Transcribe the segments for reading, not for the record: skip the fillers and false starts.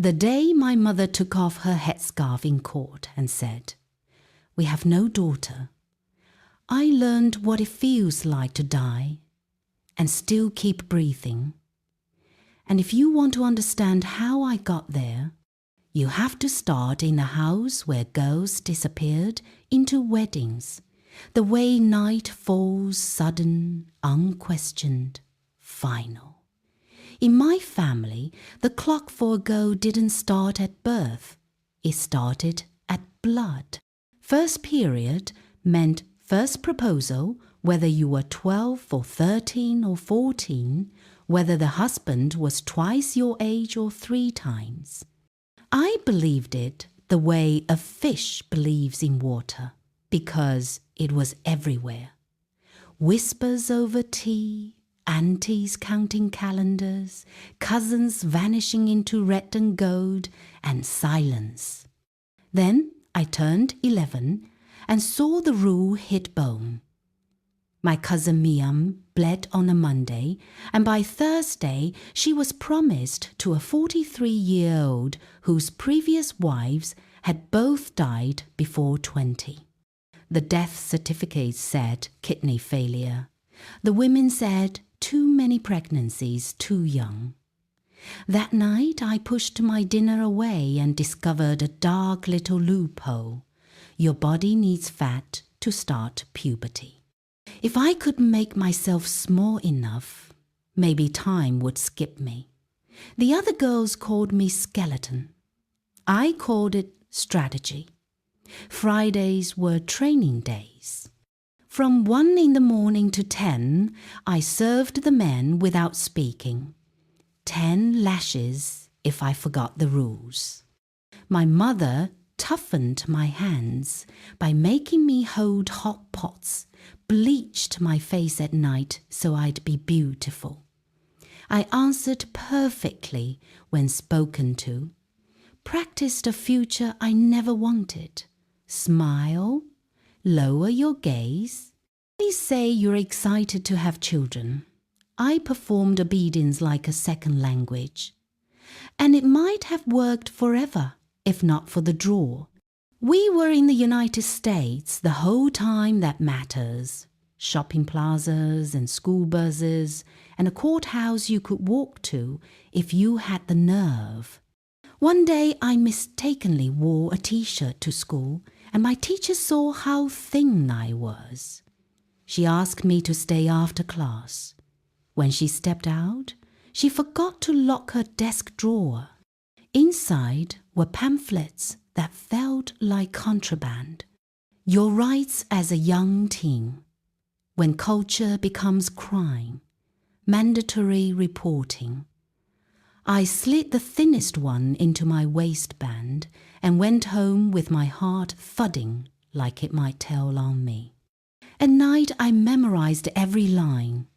The day my mother took off her headscarf in court and said, "We have no daughter," I learned what it feels like to die and still keep breathing. And if you want to understand how I got there, you have to start in a house where girls disappeared into weddings, the way night falls sudden, unquestioned, final. In my family, the clock for a girl didn't start at birth. It started at blood. First period meant first proposal, whether you were 12 or 13 or 14, whether the husband was twice your age or 3 times. I believed it the way a fish believes in water, because it was everywhere. Whispers over tea, aunties counting calendars, cousins vanishing into red and gold, and silence. Then I turned 11 and saw the rule hit bone. My cousin Miam bled on a Monday, and by Thursday she was promised to a 43-year-old whose previous wives had both died before 20. The death certificate said kidney failure. The women said too many pregnancies too young. That night I pushed my dinner away and discovered a dark little loophole. Your body needs fat to start puberty. If I could make myself small enough, maybe time would skip me. The other girls called me skeleton. I called it strategy. Fridays were training days. From 1 in the morning to 10, I served the men without speaking. 10 lashes if I forgot the rules. My mother toughened my hands by making me hold hot pots, bleached my face at night so I'd be beautiful. I answered perfectly when spoken to, practiced a future I never wanted. Smile, lower your gaze. Please say you're excited to have children. I performed obedience like a second language. And it might have worked forever, if not for the draw. We were in the United States the whole time that matters. Shopping plazas and school buses and a courthouse you could walk to if you had the nerve. One day I mistakenly wore a t-shirt to school and my teacher saw how thin I was. She asked me to stay after class. When she stepped out, she forgot to lock her desk drawer. Inside were pamphlets that felt like contraband. Your rights as a young teen. When culture becomes crime. Mandatory reporting. I slid the thinnest one into my waistband and went home with my heart thudding like it might tell on me. At night I memorized every line.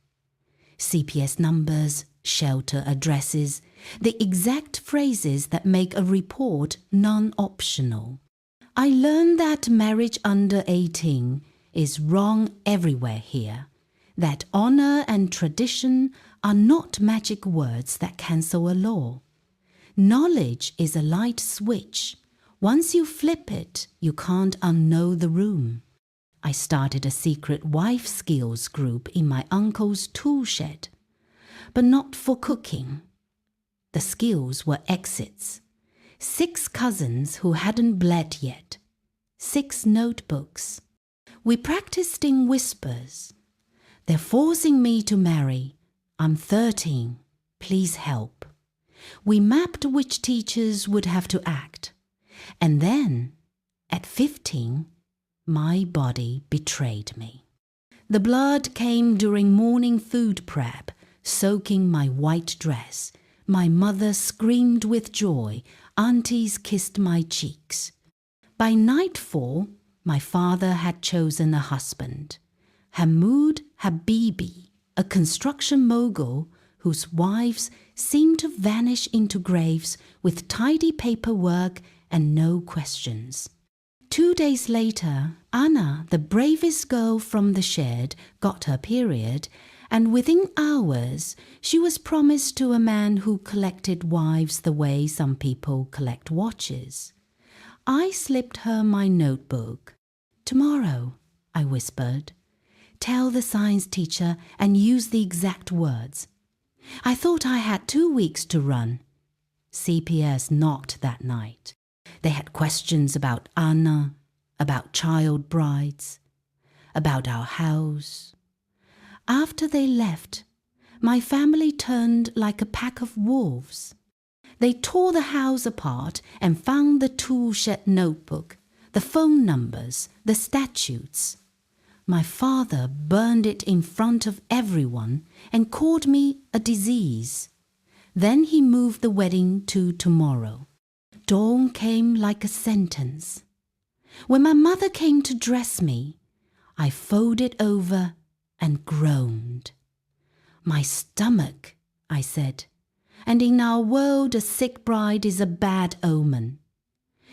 CPS numbers, shelter addresses, the exact phrases that make a report non-optional. I learned that marriage under 18 is wrong everywhere here, that honor and tradition are not magic words that cancel a law. Knowledge is a light switch. Once you flip it, you can't unknow the room. I started a secret wife skills group in my uncle's tool shed, but not for cooking. The skills were exits. 6 cousins who hadn't bled yet. 6 notebooks. We practiced in whispers. They're forcing me to marry. I'm 13. Please help. We mapped which teachers would have to act. And then, at 15, my body betrayed me. The blood came during morning food prep, soaking my white dress. My mother screamed with joy. Aunties kissed my cheeks. By nightfall, my father had chosen a husband. Hamoud Habibi, a construction mogul whose wives seemed to vanish into graves with tidy paperwork and no questions. 2 days later, Anna, the bravest girl from the shed, got her period, and within hours she was promised to a man who collected wives the way some people collect watches. I slipped her my notebook. "Tomorrow," I whispered. "Tell the science teacher and use the exact words." I thought I had 2 weeks to run. CPS knocked that night. They had questions about Anna, about child brides, about our house. After they left, my family turned like a pack of wolves. They tore the house apart and found the toolshed notebook, the phone numbers, the statutes. My father burned it in front of everyone and called me a disease. Then he moved the wedding to tomorrow. Dawn came like a sentence. When my mother came to dress me, I folded over and groaned. "My stomach," I said, "and in our world a sick bride is a bad omen."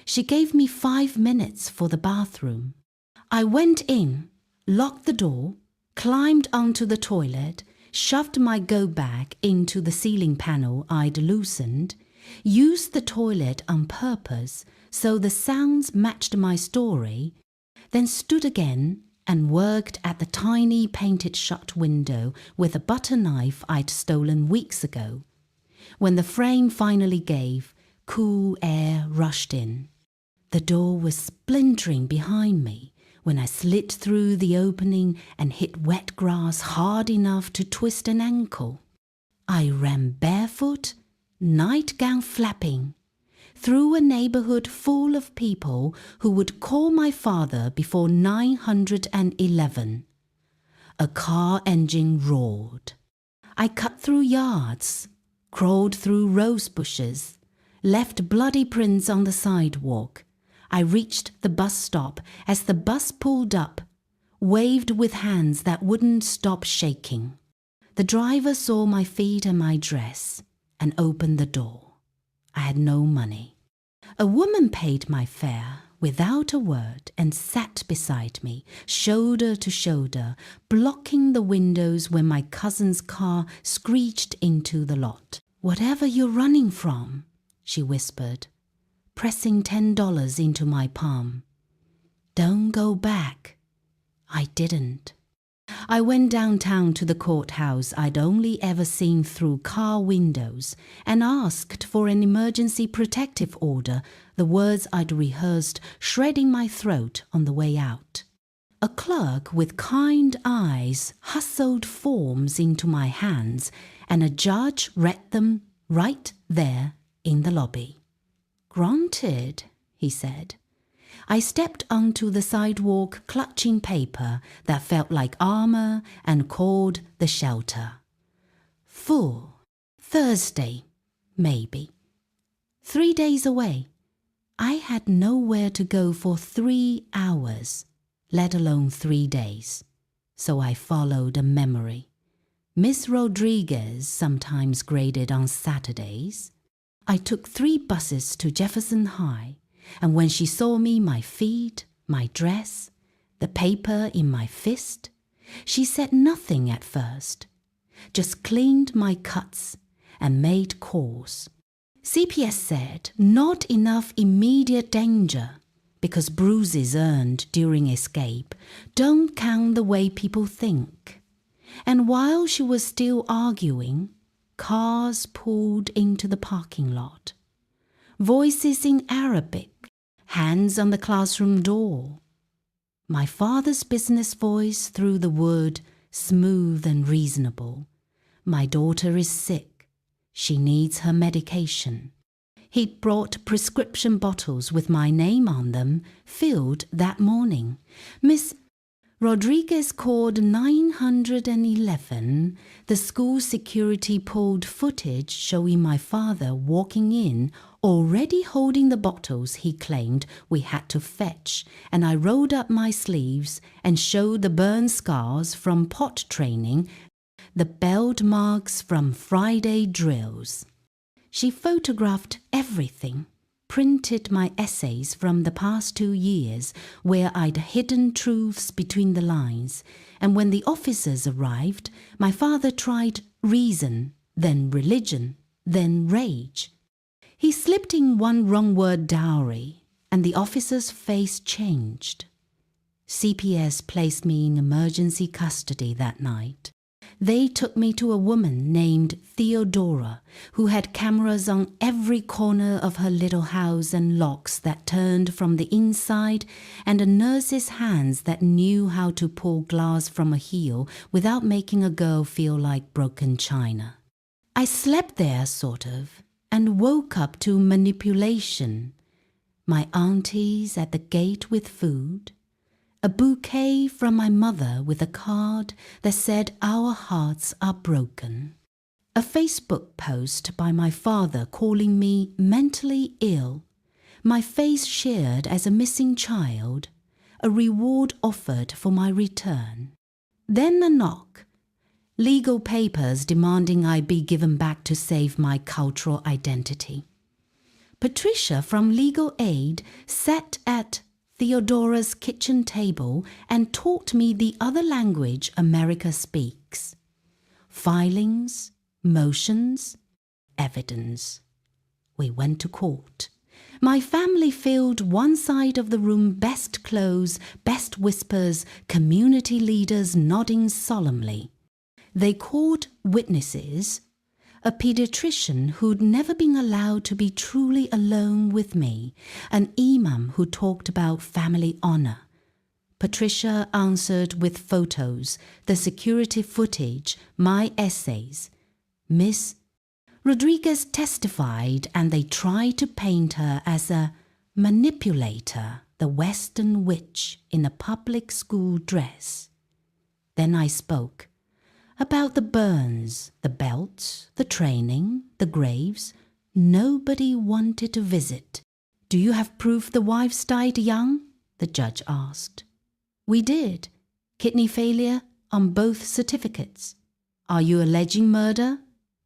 She gave me 5 minutes for the bathroom. I went in, locked the door, climbed onto the toilet, shoved my go bag into the ceiling panel I'd loosened, used the toilet on purpose so the sounds matched my story, then stood again and worked at the tiny painted shut window with a butter knife I'd stolen weeks ago. When the frame finally gave, cool air rushed in. The door was splintering behind me when I slid through the opening and hit wet grass hard enough to twist an ankle. I ran barefoot, nightgown flapping, through a neighborhood full of people who would call my father before 911. A car engine roared. I cut through yards, crawled through rose bushes, left bloody prints on the sidewalk. I reached the bus stop as the bus pulled up, waved with hands that wouldn't stop shaking. The driver saw my feet and my dress and opened the door. I had no money. A woman paid my fare without a word and sat beside me, shoulder to shoulder, blocking the windows when my cousin's car screeched into the lot. "Whatever you're running from," she whispered, pressing $10 into my palm. "Don't go back." I didn't. I went downtown to the courthouse I'd only ever seen through car windows and asked for an emergency protective order, the words I'd rehearsed shredding my throat on the way out. A clerk with kind eyes hustled forms into my hands and a judge read them right there in the lobby. "Granted," he said. I stepped onto the sidewalk clutching paper that felt like armor and called the shelter. Full. Thursday, maybe. 3 days away. I had nowhere to go for 3 hours, let alone 3 days. So I followed a memory. Miss Rodriguez sometimes graded on Saturdays. I took 3 buses to Jefferson High, and when she saw me, my feet, my dress, the paper in my fist, she said nothing at first, just cleaned my cuts and made calls. CPS said not enough immediate danger because bruises earned during escape don't count the way people think. And while she was still arguing, cars pulled into the parking lot. Voices in Arabic, hands on the classroom door. My father's business voice through the wood, smooth and reasonable. "My daughter is sick. She needs her medication." He'd brought prescription bottles with my name on them, filled that morning. Miss Rodriguez called 911. The school security pulled footage showing my father walking in, already holding the bottles he claimed we had to fetch, and I rolled up my sleeves and showed the burn scars from pot training, the belt marks from Friday drills. She photographed everything, printed my essays from the past 2 years where I'd hidden truths between the lines, and when the officers arrived, my father tried reason, then religion, then rage. He slipped in one wrong word, dowry, and the officer's face changed. CPS placed me in emergency custody that night. They took me to a woman named Theodora, who had cameras on every corner of her little house and locks that turned from the inside, and a nurse's hands that knew how to pull glass from a heel without making a girl feel like broken china. I slept there, sort of, and woke up to manipulation. My aunties at the gate with food, a bouquet from my mother with a card that said our hearts are broken, a Facebook post by my father calling me mentally ill, my face shared as a missing child, a reward offered for my return. Then a knock, legal papers demanding I be given back to save my cultural identity. Patricia from Legal Aid sat at Theodora's kitchen table and taught me the other language America speaks. Filings, motions, evidence. We went to court. My family filled one side of the room, best clothes, best whispers, community leaders nodding solemnly. They called witnesses, a pediatrician who'd never been allowed to be truly alone with me, an imam who talked about family honor. Patricia answered with photos, the security footage, my essays. Miss Rodriguez testified, and they tried to paint her as a manipulator, the Western witch in a public school dress. Then I spoke. About the burns, the belts, the training, the graves, nobody wanted to visit. Do you have proof the wives died young? The judge asked. We did. Kidney failure on both certificates. Are you alleging murder?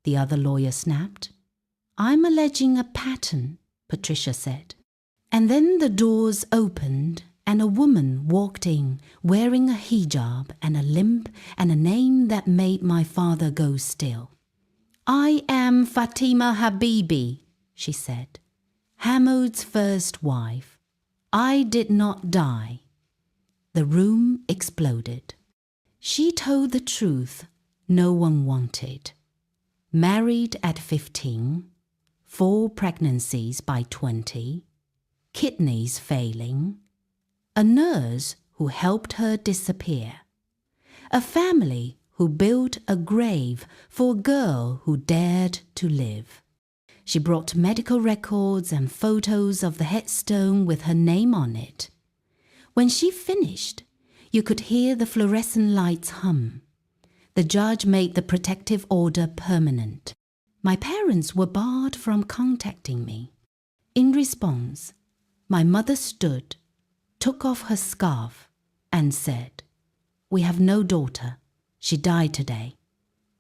The other lawyer snapped. I'm alleging a pattern, Patricia said. And then the doors opened and a woman walked in wearing a hijab and a limp and a name that made my father go still. I am Fatima Habibi, she said, Hamoud's first wife. I did not die. The room exploded. She told the truth no one wanted. Married at 15, 4 pregnancies by 20, kidneys failing, a nurse who helped her disappear, a family who built a grave for a girl who dared to live. She brought medical records and photos of the headstone with her name on it. When she finished, you could hear the fluorescent lights hum. The judge made the protective order permanent. My parents were barred from contacting me. In response, my mother stood, took off her scarf, and said, We have no daughter. She died today.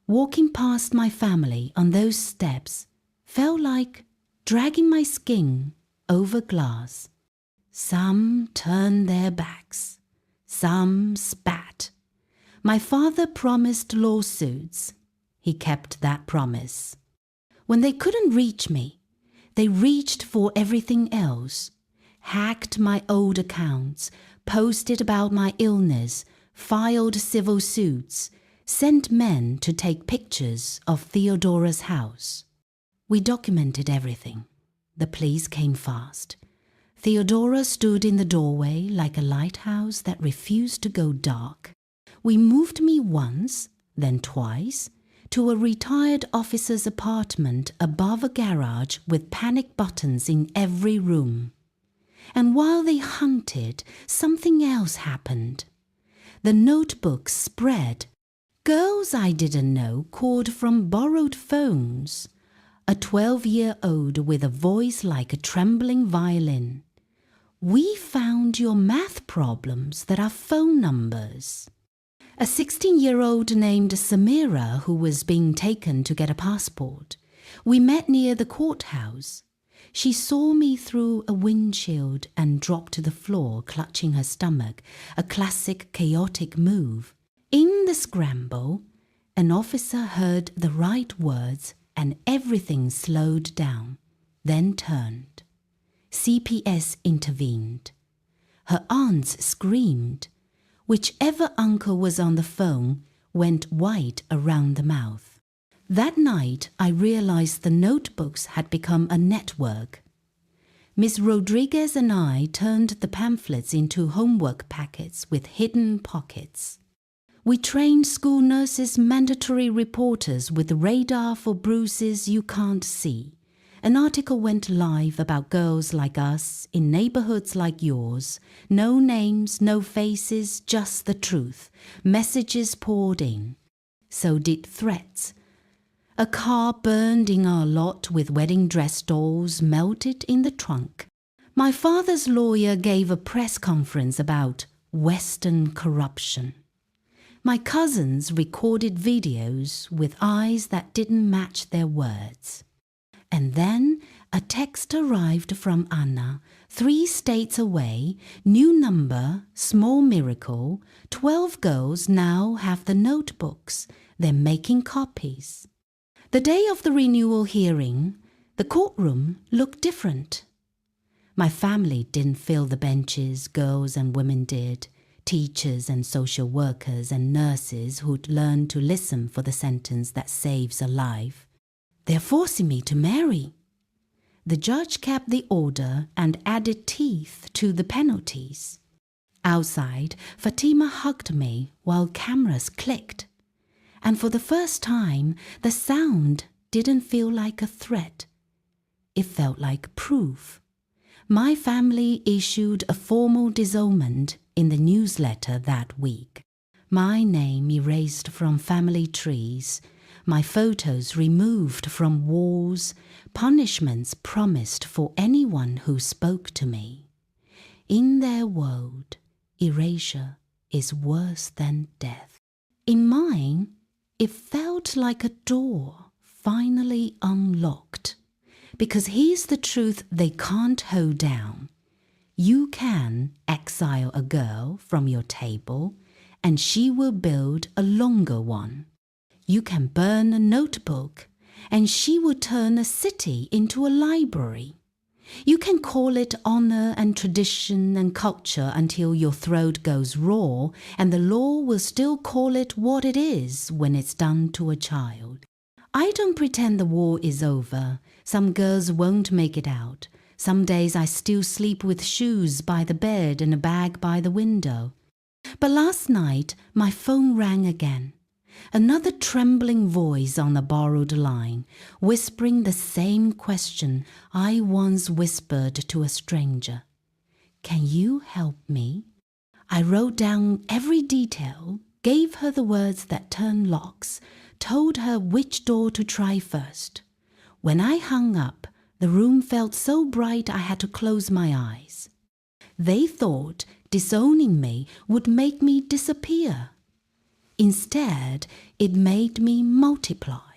Walking past my family on those steps felt like dragging my skin over glass. Some turned their backs. Some spat. My father promised lawsuits. He kept that promise. When they couldn't reach me, they reached for everything else. Hacked my old accounts, posted about my illness, filed civil suits, sent men to take pictures of Theodora's house. We documented everything. The police came fast. Theodora stood in the doorway like a lighthouse that refused to go dark. We moved me once, then twice, to a retired officer's apartment above a garage with panic buttons in every room. And while they hunted, something else happened. The notebooks spread. Girls I didn't know called from borrowed phones. A 12-year-old with a voice like a trembling violin. We found your math problems that are phone numbers. A 16-year-old named Samira who was being taken to get a passport. We met near the courthouse. She saw me through a windshield and dropped to the floor, clutching her stomach, a classic chaotic move. In the scramble, an officer heard the right words and everything slowed down, then turned. CPS intervened. Her aunts screamed. Whichever uncle was on the phone went white around the mouth. That night, I realized the notebooks had become a network. Miss Rodriguez and I turned the pamphlets into homework packets with hidden pockets. We trained school nurses, mandatory reporters with radar for bruises you can't see. An article went live about girls like us in neighborhoods like yours. No names, no faces, just the truth. Messages poured in. So did threats. A car burned in our lot with wedding dress dolls melted in the trunk. My father's lawyer gave a press conference about Western corruption. My cousins recorded videos with eyes that didn't match their words. And then a text arrived from Anna, 3 states away, new number, small miracle, 12 girls now have the notebooks. They're making copies. The day of the renewal hearing, the courtroom looked different. My family didn't fill the benches, girls and women did. Teachers and social workers and nurses who'd learned to listen for the sentence that saves a life. They're forcing me to marry. The judge kept the order and added teeth to the penalties. Outside, Fatima hugged me while cameras clicked. And for the first time, the sound didn't feel like a threat. It felt like proof. My family issued a formal disowned in the newsletter that week. My name erased from family trees, my photos removed from walls, punishments promised for anyone who spoke to me. In their world, erasure is worse than death. In mine, it felt like a door finally unlocked, because here's the truth they can't hold down. You can exile a girl from your table, and she will build a longer one. You can burn a notebook, and she will turn a city into a library. You can call it honor and tradition and culture until your throat goes raw, and the law will still call it what it is when it's done to a child. I don't pretend the war is over. Some girls won't make it out. Some days I still sleep with shoes by the bed and a bag by the window. But last night, my phone rang again. Another trembling voice on a borrowed line, whispering the same question I once whispered to a stranger. Can you help me? I wrote down every detail, gave her the words that turn locks, told her which door to try first. When I hung up, the room felt so bright I had to close my eyes. They thought disowning me would make me disappear. Instead, it made me multiply.